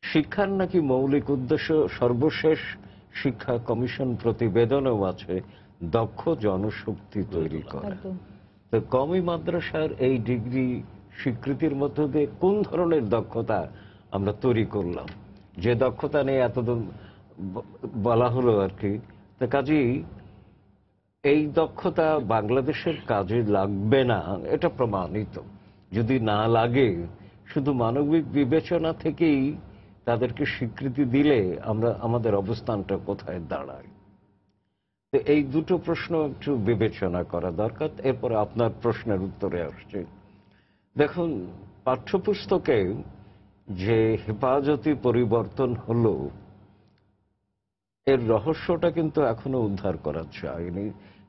শিক্ষার নাকি মৌলিক উদ্দেশ্য, সর্বশেষ শিক্ষা কমিশন প্রতিবেদনেও আছে, দক্ষ জনশক্তি তৈরি করা। তো কওমি মাদ্রাসার এই ডিগ্রি স্বীকৃতির মধ্য দিয়ে কোন ধরনের দক্ষতা আমরা তৈরি করলাম, যে দক্ষতা নিয়ে এতদিন বলা হলো আর কি। তো কাজেই এই দক্ষতা বাংলাদেশের কাজে লাগবে না, এটা প্রমাণিত। যদি না লাগে, শুধু মানবিক বিবেচনা থেকেই তাদেরকে স্বীকৃতি দিলে আমরা আমাদের অবস্থানটা কোথায় দাঁড়ায়। তো এই দুটো প্রশ্ন একটু বিবেচনা করা দরকার। এরপরে আপনার প্রশ্নের উত্তরে আসছে। দেখুন, পাঠ্যপুস্তকে যে হেফাজতি পরিবর্তন হলো, এর রহস্যটা কিন্তু এখনো উদ্ধার করা যায়নি।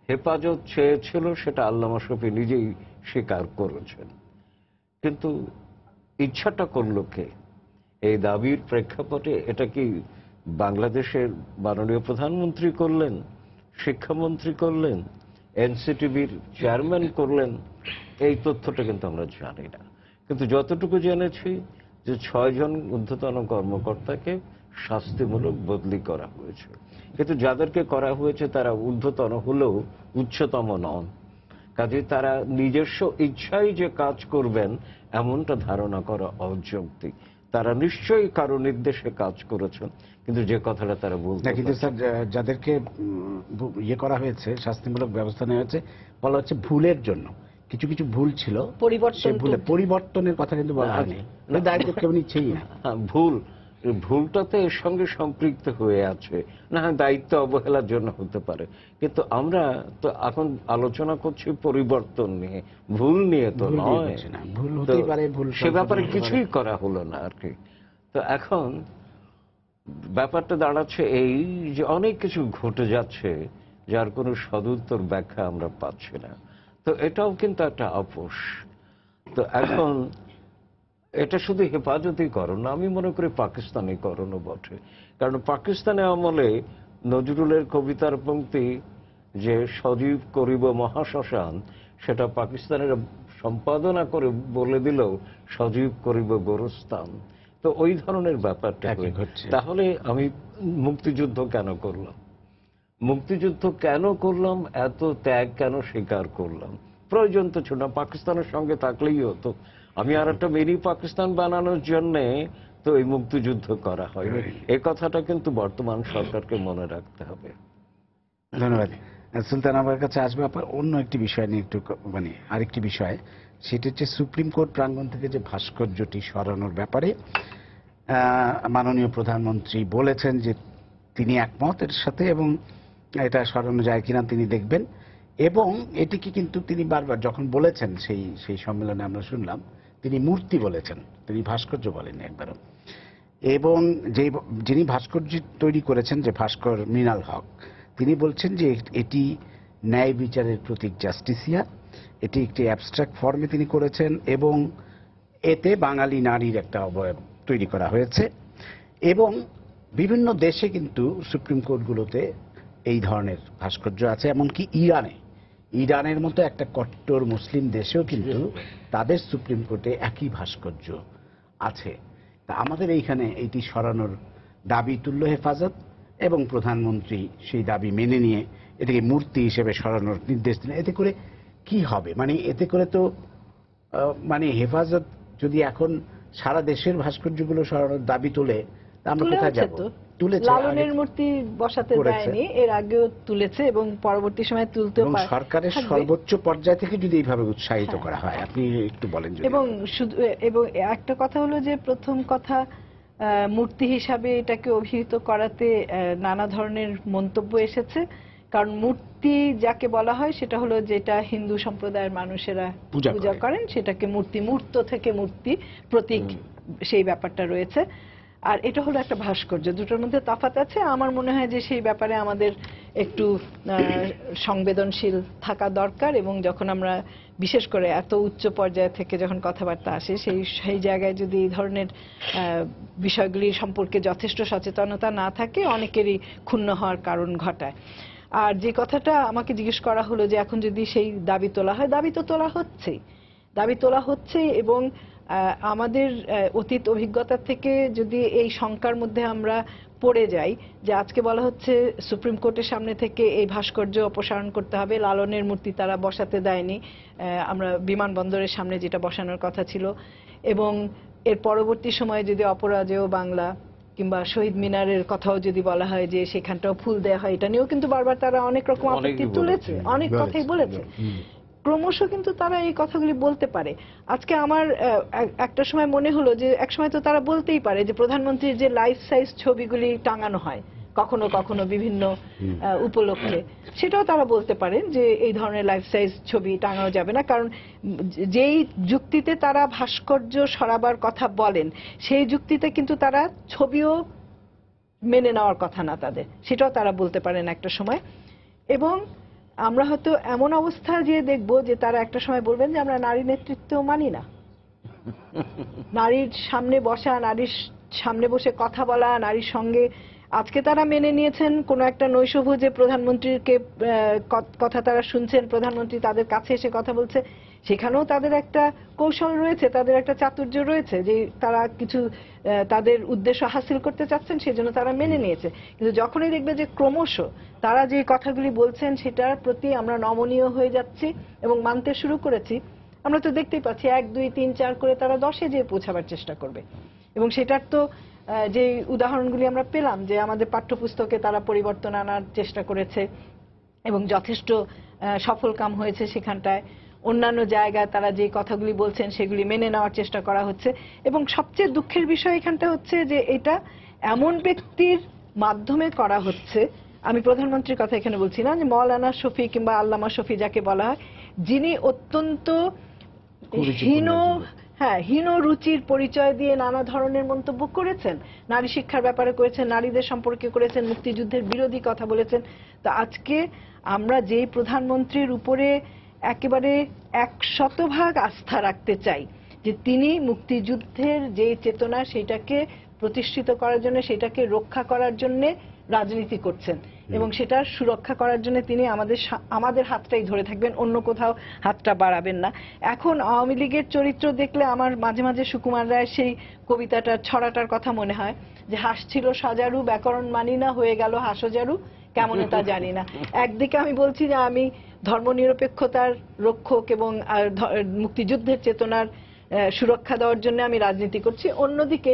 হেফাজত চেয়েছিল, সেটা আল্লামা শফী নিজেই স্বীকার করেছেন, কিন্তু ইচ্ছাটা করলো কে? এই দাবির প্রেক্ষাপটে এটা কি বাংলাদেশের মাননীয় প্রধানমন্ত্রী করলেন, শিক্ষামন্ত্রী করলেন, এনসিটিভির চেয়ারম্যান করলেন? এই তথ্যটা কিন্তু আমরা জানি না। কিন্তু যতটুকু জেনেছি যে 6 জন ঊর্ধ্বতন কর্মকর্তাকে শাস্তিমূলক বদলি করা হয়েছে, কিন্তু যাদেরকে করা হয়েছে তারা ঊর্ধ্বতন হলেও উচ্চতম নন। কাজে তারা নিজস্ব ইচ্ছায় যে কাজ করবেন এমনটা ধারণা করা অযৌক্তিক। তারা নিশ্চয়ই কারো নির্দেশে কাজ করেছেন, কিন্তু যে কথাটা তারা বলতে, কিন্তু স্যার যাদেরকে ইয়ে করা হয়েছে, শাস্তিমূলক ব্যবস্থা নেওয়া হয়েছে, বলা হচ্ছে ভুলের জন্য। কিছু কিছু ভুল ছিল, পরিবর্তনের কথা কিন্তু বলা হয়নি। দায়িত্ব কেউ নিচ্ছেই না। ভুলটাতে এর সঙ্গে সম্পৃক্ত হয়ে আছে, না হয় দায়িত্ব অবহেলার জন্য হতে পারে, কিন্তু আমরা তো এখন আলোচনা করছি পরিবর্তন নিয়ে, ভুল নিয়ে তো নয়। ভুল হতেই পারে, ভুল সে ব্যাপারে কিছুই করা হলো না আর কি। তো এখন ব্যাপারটা দাঁড়াচ্ছে এই যে অনেক কিছু ঘটে যাচ্ছে যার কোনো সদুত্তর ব্যাখ্যা আমরা পাচ্ছি না। তো এটাও কিন্তু একটা আপোষ। তো এখন এটা শুধু হেফাজতিকরণ না, আমি মনে করি পাকিস্তানিকরণও বটে। কারণ পাকিস্তানে আমলে নজরুলের কবিতার পংক্তি যে সজীব করিব মহাশ্মশান, সেটা পাকিস্তানের সম্পাদনা করে বলে দিল সজীব করিব গোরস্থান। তো ওই ধরনের ব্যাপারটা ঘটছে। তাহলে আমি মুক্তিযুদ্ধ কেন করলাম, মুক্তিযুদ্ধ কেন করলাম, এত ত্যাগ কেন স্বীকার করলাম? প্রয়োজন তো ছিল না, পাকিস্তানের সঙ্গে থাকলেই হতো। আমি আর একটা মিনি পাকিস্তান বানানোর জন্যে তো এই মুক্তিযুদ্ধ করা হয়। এই কথাটা কিন্তু বর্তমান সরকারকে মনে রাখতে হবে। ধন্যবাদ। সুলতান, আমার কাছে আসবে আপনার অন্য একটি বিষয় নিয়ে, একটু আরেকটি বিষয়, সেটা হচ্ছে সুপ্রিম কোর্ট প্রাঙ্গণ থেকে যে ভাস্কর্যটি সরানোর ব্যাপারে মাননীয় প্রধানমন্ত্রী বলেছেন যে তিনি একমত এর সাথে, এবং এটা সরানো যায় কিনা তিনি দেখবেন। এবং এটিকে কিন্তু তিনি বারবার যখন বলেছেন, সেই সম্মেলনে আমরা শুনলাম তিনি মূর্তি বলেছেন, তিনি ভাস্কর্য বলেননি একবারও। এবং যিনি ভাস্কর্য তৈরি করেছেন, যে ভাস্কর মৃণাল হক, তিনি বলছেন যে এটি ন্যায় বিচারের প্রতীক, জাস্টিসিয়া। এটি একটি অ্যাবস্ট্রাক্ট ফর্মে তিনি করেছেন, এবং এতে বাঙালি নারীর একটা অবয়ব তৈরি করা হয়েছে। এবং বিভিন্ন দেশে কিন্তু সুপ্রিম কোর্টগুলোতে এই ধরনের ভাস্কর্য আছে, এমনকি ইরানের মতো একটা কট্টর মুসলিম দেশেও কিন্তু তাদের সুপ্রিম কোর্টে একই ভাস্কর্য আছে। তা আমাদের এইখানে এইটি সরানোর দাবি তুল্য হেফাজত, এবং প্রধানমন্ত্রী সেই দাবি মেনে নিয়ে এটাকে মূর্তি হিসেবে সরানোর নির্দেশ দিলেন। এতে করে কি হবে? মানে এতে করে তো মানে হেফাজত যদি এখন সারা দেশের ভাস্কর্যগুলো সরানোর দাবি তোলে, তা আমরা কোথায় যাব? তুলেছে, লালনের মূর্তি বসাতে দেয়নি, এর আগেও তুলেছে এবং পরবর্তী সময় তুলতেও পারে। সরকারের সর্বোচ্চ পর্যায় থেকে যদি এইভাবে উৎসাহিত করা হয়, আপনি একটু বলেন। এবং শুধু এবং একটা কথা হলো যে প্রথম কথা, মূর্তি হিসাবে এটাকে অভিহিত করাতে নানা ধরনের মন্তব্য এসেছে। কারণ মূর্তি যাকে বলা হয় সেটা হলো যেটা হিন্দু সম্প্রদায়ের মানুষেরা পূজা করেন, সেটাকে মূর্তি, মূর্ত থেকে মূর্তি, প্রতীক, সেই ব্যাপারটা রয়েছে। আর এটা হলো একটা ভাস্কর্য, দুটোর মধ্যে তফাৎ আছে। আমার মনে হয় যে সেই ব্যাপারে আমাদের একটু সংবেদনশীল থাকা দরকার, এবং যখন আমরা বিশেষ করে এত উচ্চ পর্যায়ে থেকে যখন কথাবার্তা আসে, সেই জায়গায় যদি এই ধরনের বিষয়গুলি সম্পর্কে যথেষ্ট সচেতনতা না থাকে, অনেকেরই ক্ষুণ্ণ হওয়ার কারণ ঘটায়। আর যে কথাটা আমাকে জিজ্ঞেস করা হলো যে এখন যদি সেই দাবি তোলা হয়, দাবি তো তোলা হচ্ছে, এবং আমাদের অতীত অভিজ্ঞতা থেকে যদি এই শঙ্কার মধ্যে আমরা পড়ে যাই যে আজকে বলা হচ্ছে সুপ্রিম কোর্টের সামনে থেকে এই ভাস্কর্য অপসারণ করতে হবে, লালনের মূর্তি তারা বসাতে দেয়নি, আমরা বিমানবন্দরের সামনে যেটা বসানোর কথা ছিল, এবং এর পরবর্তী সময়ে যদি অপরাজেয় বাংলা কিংবা শহীদ মিনারের কথাও যদি বলা হয় যে সেখানটাও ফুল দেওয়া হয়, এটা নিয়েও কিন্তু বারবার তারা অনেক রকম আপত্তি তুলেছে, অনেক কথাই বলেছে। ক্রমশ কিন্তু তারা এই কথাগুলি বলতে পারে। আজকে আমার একটা সময় মনে হলো যে একসময় তো তারা বলতেই পারে যে প্রধানমন্ত্রীর যে লাইফ সাইজ ছবিগুলি টাঙানো হয় কখনো কখনো বিভিন্ন উপলক্ষে, সেটাও তারা বলতে পারেন যে এই ধরনের লাইফ সাইজ ছবি টাঙানো যাবে না। কারণ যেই যুক্তিতে তারা ভাস্কর্য সরাবার কথা বলেন, সেই যুক্তিতে কিন্তু তারা ছবিও মেনে নেওয়ার কথা না তাদের, সেটাও তারা বলতে পারেন একটা সময়। এবং আমরা হয়তো এমন অবস্থা যে দেখব যে তারা একটা সময় বলবেন যে আমরা নারী নেতৃত্ব মানি না, নারীর সামনে বসা, নারীর সামনে বসে কথা বলা, নারীর সঙ্গে। আজকে তারা মেনে নিয়েছেন কোনো একটা নৈশভোজে প্রধানমন্ত্রীকে কথা তারা শুনছেন, প্রধানমন্ত্রী তাদের কাছে এসে কথা বলছে, সেখানেও তাদের একটা কৌশল রয়েছে, তাদের একটা চাতুর্য রয়েছে যে তারা কিছু তাদের উদ্দেশ্য হাসিল করতে চাচ্ছেন, সেজন্য তারা মেনে নিয়েছে। কিন্তু যখনই দেখবে যে ক্রমশ তারা যে কথাগুলি বলছেন সেটার প্রতি আমরা নমনীয় হয়ে যাচ্ছি এবং মানতে শুরু করেছি, আমরা তো দেখতেই পাচ্ছি 1, 2, 3, 4 করে তারা 10-এ যেয়ে পৌঁছাবার চেষ্টা করবে। এবং সেটার তো যে উদাহরণগুলি আমরা পেলাম যে আমাদের পাঠ্যপুস্তকে তারা পরিবর্তন আনার চেষ্টা করেছে এবং যথেষ্ট সফল কাম হয়েছে সেখানটায়। অন্যান্য জায়গায় তারা যে কথাগুলি বলছেন সেগুলি মেনে নেওয়ার চেষ্টা করা হচ্ছে। এবং সবচেয়ে দুঃখের বিষয় এখানটা হচ্ছে যে এটা এমন ব্যক্তির মাধ্যমে করা হচ্ছে, আমি প্রধানমন্ত্রীর কথা এখানে বলছি না, যে মৌলানা শফি কিংবা আল্লামা শফি যাকে বলা হয়, যিনি অত্যন্ত হীন রুচির পরিচয় দিয়ে নানা ধরনের মন্তব্য করেছেন, নারী শিক্ষার ব্যাপারে করেছেন, নারীদের সম্পর্কে করেছেন, মুক্তিযুদ্ধের বিরোধী কথা বলেছেন। তো আজকে আমরা যেই প্রধানমন্ত্রীর উপরে একেবারে 100% আস্থা রাখতে চাই যে তিনি মুক্তিযুদ্ধের যে চেতনা সেটাকে প্রতিষ্ঠিত করার জন্য, সেটাকে রক্ষা করার জন্য রাজনীতি করছেন এবং সেটা সুরক্ষা করার জন্য তিনি আমাদের হাতটাই ধরে থাকবেন, অন্য কোথাও হাতটা বাড়াবেন না। এখন আওয়ামী লীগের চরিত্র দেখলে আমার মাঝে মাঝে সুকুমার রায়ের সেই কবিতাটার ছড়াটার কথা মনে হয় যে হাসছিল সাজারু, ব্যাকরণ মানি না, হয়ে গেল হাসজারু, কেমন তা জানি না। একদিকে আমি বলছি যে আমি ধর্মনিরপেক্ষতার রক্ষক এবং মুক্তিযুদ্ধের চেতনার সুরক্ষা দেওয়ার জন্য আমি রাজনীতি করছি, অন্যদিকে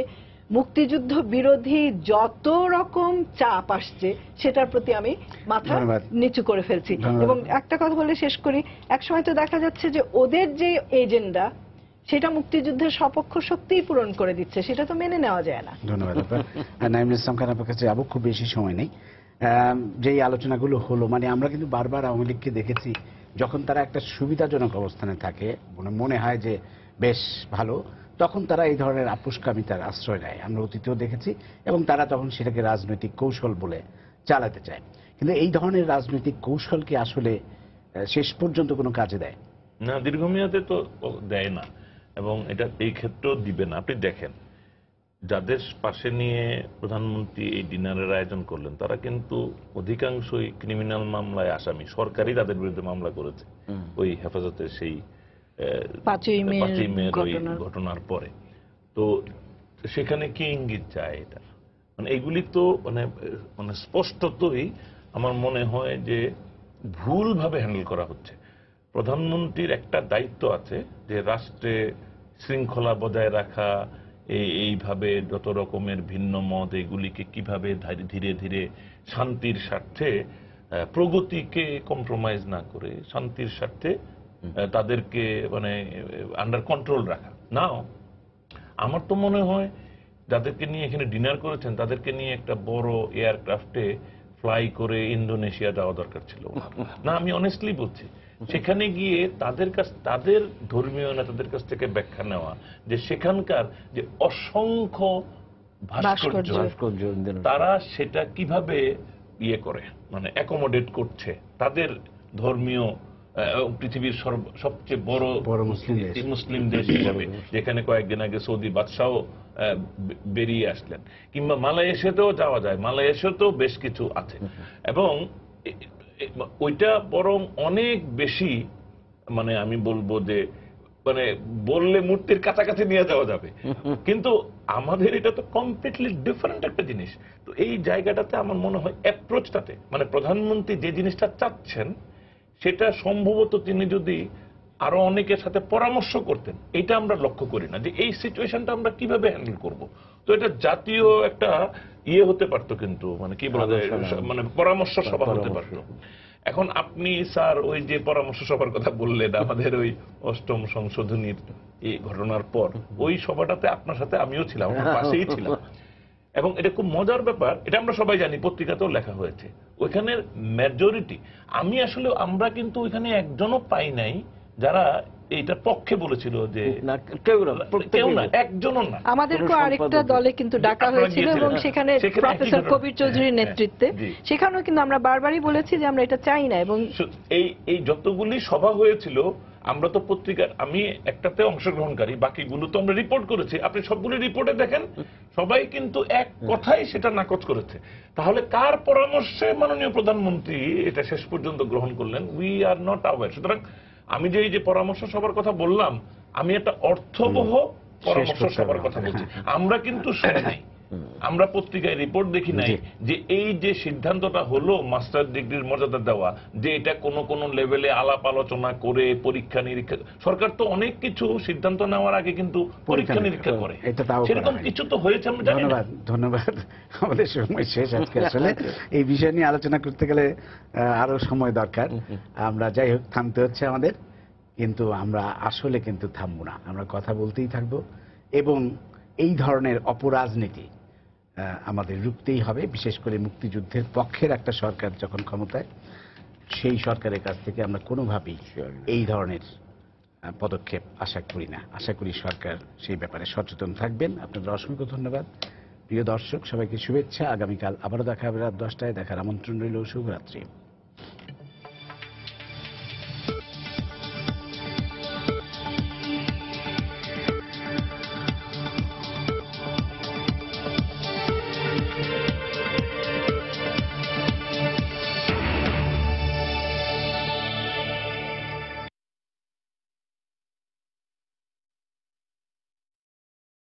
মুক্তিযুদ্ধ বিরোধী যত রকম চাপ আসছে সেটার প্রতি আমি মাথা নিচু করে ফেলছি। এবং একটা কথা বলে শেষ করি, একসময় তো দেখা যাচ্ছে যে ওদের যে এজেন্ডা সেটা মুক্তিযুদ্ধের সপক্ষ শক্তিই পূরণ করে দিচ্ছে, সেটা তো মেনে নেওয়া যায় না। ধন্যবাদ। নাঈমুল ইসলাম খান, আপনার কাছে যাবো, খুব বেশি সময় নেই। যেই আলোচনাগুলো হলো, মানে আমরা কিন্তু বারবার আওয়ামী লীগকে দেখেছি যখন তারা একটা সুবিধাজনক অবস্থানে থাকে, মনে হয় যে বেশ ভালো, তখন তারা এই ধরনের আপোষকামিতার আশ্রয় নেয়। আমরা অতীতেও দেখেছি, এবং তারা তখন সেটাকে রাজনৈতিক কৌশল বলে চালাতে চায়। কিন্তু এই ধরনের রাজনৈতিক কৌশল কি আসলে শেষ পর্যন্ত কোনো কাজে দেয় না? দীর্ঘমেয়াদে তো দেয় না, এবং এটা এই ক্ষেত্রেও দিবে না। আপনি দেখেন যাদের পাশে নিয়ে প্রধানমন্ত্রী এই ডিনারের আয়োজন করলেন তারা কিন্তু অধিকাংশই ক্রিমিনাল মামলায় আসামি, সরকারই তাদের বিরুদ্ধে মামলা করেছে ওই হেফাজতের সেই 5ই মের ওই ঘটনার পরে। তো সেখানে কি ইঙ্গিত চায় এটা? মানে এগুলি তো মানে স্পষ্টতই আমার মনে হয় যে ভুলভাবে হ্যান্ডেল করা হচ্ছে। প্রধানমন্ত্রীর একটা দায়িত্ব আছে যে রাষ্ট্রে শৃঙ্খলা বজায় রাখা, এইভাবে যত রকমের ভিন্ন মত এগুলিকে কিভাবে ধীরে ধীরে শান্তির স্বার্থে, প্রগতিকে কম্প্রোমাইজ না করে শান্তির স্বার্থে তাদেরকে মানে আন্ডার কন্ট্রোল রাখা। নাও আমার তো মনে হয় যাদেরকে নিয়ে এখানে ডিনার করেছেন তাদেরকে নিয়ে একটা বড় এয়ারক্রাফটে ফ্লাই করে ইন্দোনেশিয়া যাওয়া দরকার ছিল না। আমি অনেস্টলি বলছি, সেখানে গিয়ে তাদের ধর্মীয় নেতাদের কাছ থেকে ব্যাখ্যা নেওয়া যে সেখানকার যে অসংখ্য ভাস্কর্য তারা সেটা কিভাবে ইয়ে করে, মানে অ্যাকোমোডেট করছে তাদের ধর্মীয় পৃথিবীর সবচেয়ে বড় মুসলিম দেশ হিসাবে, যেখানে কয়েকদিন আগে সৌদি বাদশাহ বেরিয়ে আসলেন, কিংবা মালয়েশিয়াতেও যাওয়া যায়, মালয়েশিয়াতেও বেশ কিছু আছে। এবং ওইটা বরং অনেক বেশি, মানে আমি বলবো যে মানে বললে মূর্তির কাছাকাছি নিয়ে যাওয়া যাবে, কিন্তু আমাদের এটা তো কমপ্লিটলি ডিফারেন্ট একটা জিনিস। তো এই জায়গাটাতে আমার মনে হয় অ্যাপ্রোচটাতে, মানে প্রধানমন্ত্রী যে জিনিসটা চাচ্ছেন সেটা সম্ভবত তিনি যদি আরো অনেকের সাথে পরামর্শ করতেন, এটা আমরা লক্ষ্য করি না যে এই সিচুয়েশনটা আমরা কিভাবে হ্যান্ডেল করব। তো এটা জাতীয় একটা ইয়ে হতে পারতো, কিন্তু মানে কি বলা যায়, মানে পরামর্শ সভা হতে পারতো। এখন আপনি স্যার ওই যে পরামর্শ সভার কথা বললেন আমাদের ওই 8ম সংশোধনীর এই ঘটনার পর, ওই সভাটাতে আপনার সাথে আমিও ছিলাম, আমার পাশেই ছিলাম। এবং এটা খুব মজার ব্যাপার, এটা আমরা সবাই জানি, পত্রিকাতেও লেখা হয়েছে, ওইখানের মেজরিটি, আমরা কিন্তু ওইখানে একজনও পাই নাই যারা এইটার পক্ষে বলেছিল যে কেউ না, একজনও না। আমাদেরকে আরেকটা দলে কিন্তু ডাকা হয়েছিল এবং সেখানে প্রফেসর কবির চৌধুরীর নেতৃত্বে, সেখানেও কিন্তু আমরা বারবারই বলেছি যে আমরা এটা চাই না। এবং এই যতগুলি সভা হয়েছিল আমরা তো পত্রিকার, আমি একটাতে অংশগ্রহণকারী, বাকিগুলো তো আমরা রিপোর্ট করেছি, আপনি সবগুলি রিপোর্টে দেখেন সবাই কিন্তু এক কথাই সেটা নাকচ করেছে। তাহলে কার পরামর্শে মাননীয় প্রধানমন্ত্রী এটা শেষ পর্যন্ত গ্রহণ করলেন? We are not aware. সুতরাং আমি যে এই যে পরামর্শ সভার কথা বললাম, আমি একটা অর্থবহ পরামর্শ সভার কথা বলছি। আমরা কিন্তু শুনি নাই, আমরা পত্রিকায় রিপোর্ট দেখি নাই যে এই যে সিদ্ধান্তটা হলো মাস্টার ডিগ্রির মর্যাদা দেওয়া, যে এটা কোন লেভেলে আলাপ আলোচনা করে পরীক্ষা নিরীক্ষা, সরকার তো অনেক কিছু সিদ্ধান্ত নেওয়ার আগে কিন্তু পরীক্ষা নিরীক্ষা করে, সেরকম কিছু তো হয়েছে আমরা জানি না। ধন্যবাদ। আমাদের সময় শেষ আজকে। আসলে এই বিষয় নিয়ে আলোচনা করতে গেলে আরো সময় দরকার। আমরা যাই হোক, থামতে হচ্ছে আমাদের, কিন্তু আমরা আসলে কিন্তু থামবো না, আমরা কথা বলতেই থাকবো। এবং এই ধরনের অপরাজনীতি আমাদের রুখতেই হবে, বিশেষ করে মুক্তিযুদ্ধের পক্ষের একটা সরকার যখন ক্ষমতায়, সেই সরকারের কাছ থেকে আমরা কোনোভাবেই এই ধরনের পদক্ষেপ আশা করি না। আশা করি সরকার সেই ব্যাপারে সচেতন থাকবেন। আপনাদের অসংখ্য ধন্যবাদ। প্রিয় দর্শক, সবাইকে শুভেচ্ছা। আগামীকাল আবারও দেখা হবে রাত 10টায়। দেখার আমন্ত্রণ রইল। শুভরাত্রি।